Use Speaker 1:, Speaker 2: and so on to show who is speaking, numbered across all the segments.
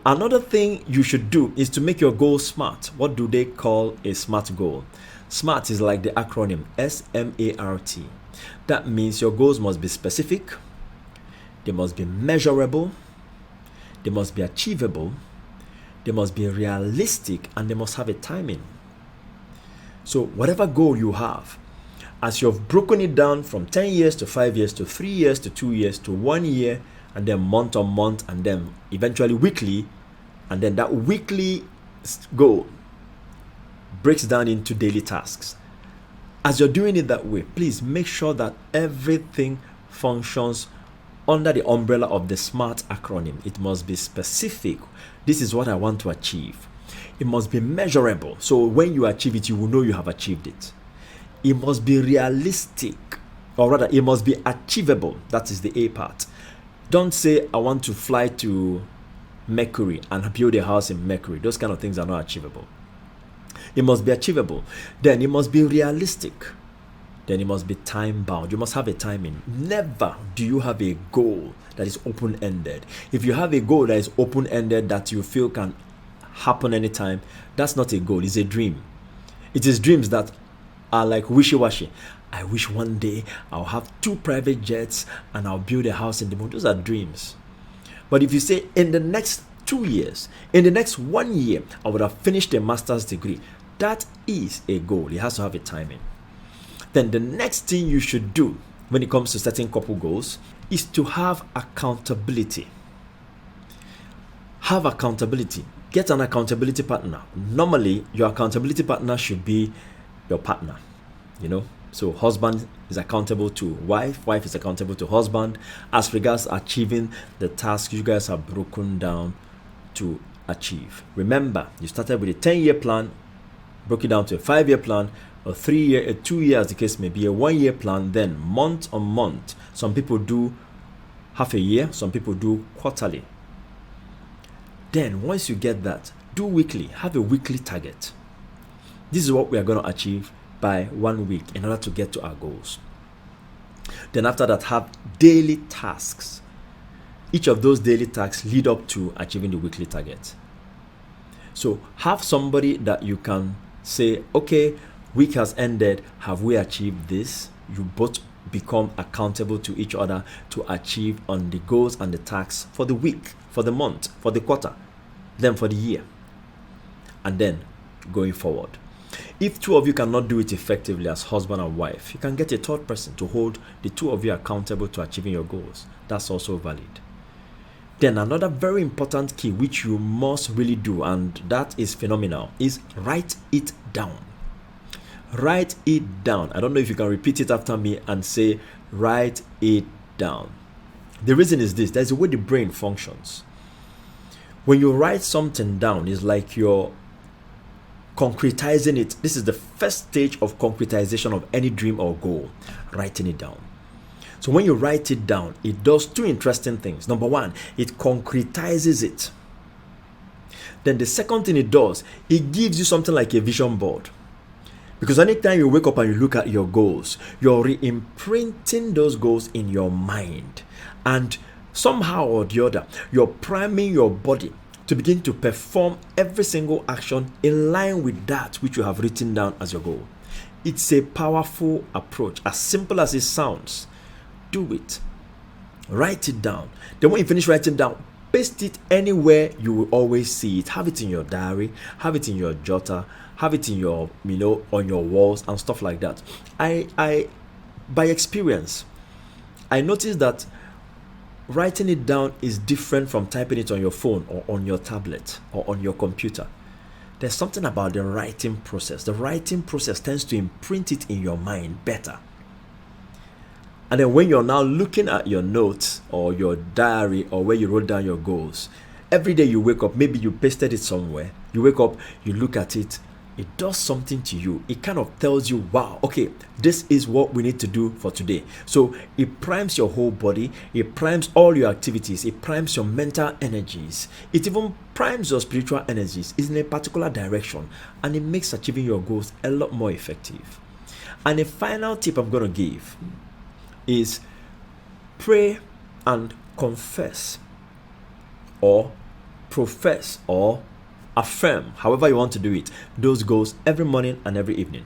Speaker 1: Another thing you should do is to make your goal SMART. What do they call a SMART goal? SMART is like the acronym SMART. That means your goals must be specific, they must be measurable, they must be achievable, they must be realistic, and they must have a timing. So whatever goal you have, as you've broken it down from 10 years to 5 years to 3 years to 2 years to 1 year, and then month on month, and then eventually weekly, and then that weekly goal breaks down into daily tasks. As you're doing it that way, please make sure that everything functions under the umbrella of the SMART acronym. It must be specific. This is what I want to achieve. It must be measurable. So when you achieve it, you will know you have achieved it. It must be realistic, or rather, it must be achievable. That is the A part. Don't say, I want to fly to Mercury and build a house in Mercury. Those kind of things are not achievable. It must be achievable. Then it must be realistic. Then it must be time bound. You must have a timing. Never do you have a goal that is open-ended. If you have a goal that is open-ended that you feel can happen anytime, that's not a goal, it's a dream. It is dreams that are like wishy-washy. I wish one day I'll have 2 private jets and I'll build a house in the moon. Those are dreams. But if you say in the next 2 years, in the next 1 year, I would have finished a master's degree, that is a goal. It has to have a timing. Then the next thing you should do when it comes to setting couple goals is to have accountability. Have accountability. Get an accountability partner. Normally, your accountability partner should be your partner. So husband is accountable to wife is accountable to husband. As regards achieving the task you guys have broken down to achieve. Remember, you started with a 10-year plan, broke it down to a 5-year plan, a 3-year, a 2-year, as the case may be, a 1-year plan, then month on month. Some people do half a year, some people do quarterly. Then once you get that, do weekly. Have a weekly target. This is what we are going to achieve by 1 week in order to get to our goals. Then after that, have daily tasks. Each of those daily tasks lead up to achieving the weekly target. So have somebody that you can say, okay, week has ended, have we achieved this? You both become accountable to each other to achieve on the goals and the tasks for the week, for the month, for the quarter, then for the year, and then going forward. If 2 of you cannot do it effectively as husband and wife, you can get a 3rd person to hold the 2 of you accountable to achieving your goals. That's also valid. Then another very important key which you must really do, and that is phenomenal, is write it down. Write it down. I don't know if you can repeat it after me and say, write it down. The reason is this: there's a way the brain functions. When you write something down, it's like you're concretizing it. This is the first stage of concretization of any dream or goal, writing it down. So when you write it down, it does 2 interesting things. Number 1, it concretizes it. Then the second thing it does, it gives you something like a vision board. Because anytime you wake up and you look at your goals, you're re-imprinting those goals in your mind. And somehow or the other, you're priming your body to begin to perform every single action in line with that which you have written down as your goal. It's a powerful approach. As simple as it sounds, do it. Write it down. Then when you finish writing down, paste it anywhere you will always see it. Have it in your diary, have it in your jotter, have it in your, on your walls and stuff like that. I by experience, I noticed that writing it down is different from typing it on your phone or on your tablet or on your computer. There's something about the writing process. The writing process tends to imprint it in your mind better. And then when you're now looking at your notes or your diary or where you wrote down your goals, every day you wake up, maybe you pasted it somewhere, you wake up, you look at it, it does something to you. It kind of tells you, wow, okay, this is what we need to do for today. So it primes your whole body, it primes all your activities, it primes your mental energies, it even primes your spiritual energies. It's in a particular direction, and it makes achieving your goals a lot more effective. And a final tip I'm going to give is pray and confess, or profess or affirm, however you want to do it, those goals every morning and every evening.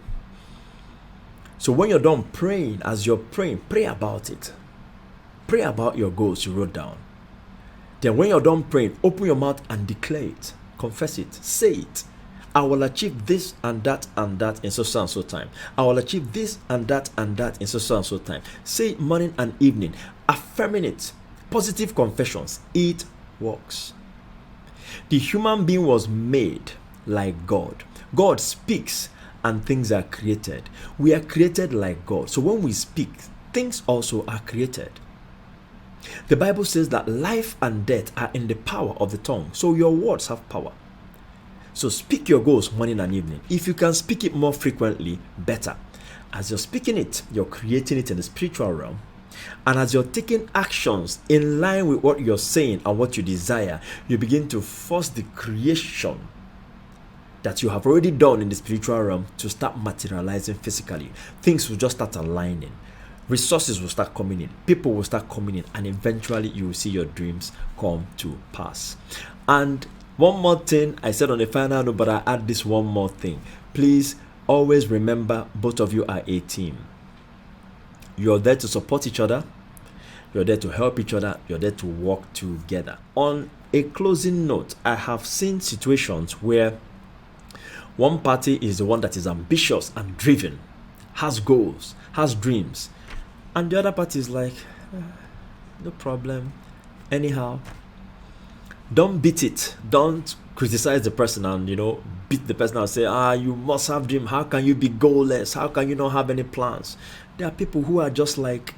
Speaker 1: So when you're done praying, as you're praying, pray about it. Pray about your goals you wrote down. Then when you're done praying, open your mouth and declare it. Confess it. Say it. I will achieve this and that in so and so time. I will achieve this and that in so and so time. Say it morning and evening, affirming it. Positive confessions. It works. The human being was made like God. God speaks and things are created. We are created like God. So when we speak, things also are created. The Bible says that life and death are in the power of the tongue. So your words have power. So speak your goals morning and evening. If you can speak it more frequently, better. As you're speaking it, you're creating it in the spiritual realm. And as you're taking actions in line with what you're saying and what you desire, you begin to force the creation that you have already done in the spiritual realm to start materializing physically. Things will just start aligning. Resources will start coming in. People will start coming in. And eventually you will see your dreams come to pass. And one more thing I said on the final note, but I add this one more thing. Please always remember, both of you are a team. You're there to support each other. You're there to help each other. You're there to work together. On a closing note, I have seen situations where one party is the one that is ambitious and driven, has goals, has dreams, and the other party is like, no problem, anyhow. Don't beat it. Don't criticize the person and, beat the person and say, you must have dream. How can you be goalless? How can you not have any plans? There are people who are just like,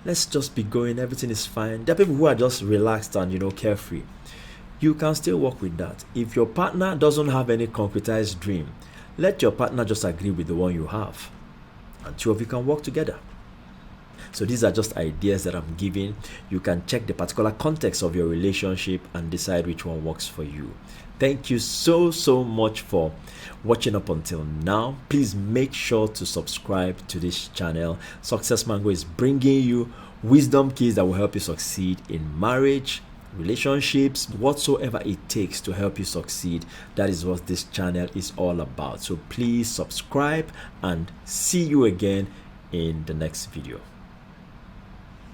Speaker 1: let's just be going. Everything is fine. There are people who are just relaxed and, carefree. You can still work with that. If your partner doesn't have any concretized dream, let your partner just agree with the one you have. And two of you can work together. So these are just ideas that I'm giving. You can check the particular context of your relationship and decide which one works for you. Thank you so much for watching up until now. Please make sure to subscribe to this channel. Success Mango is bringing you wisdom keys that will help you succeed in marriage, relationships, whatsoever it takes to help you succeed. That is what this channel is all about. So please subscribe and see you again in the next video.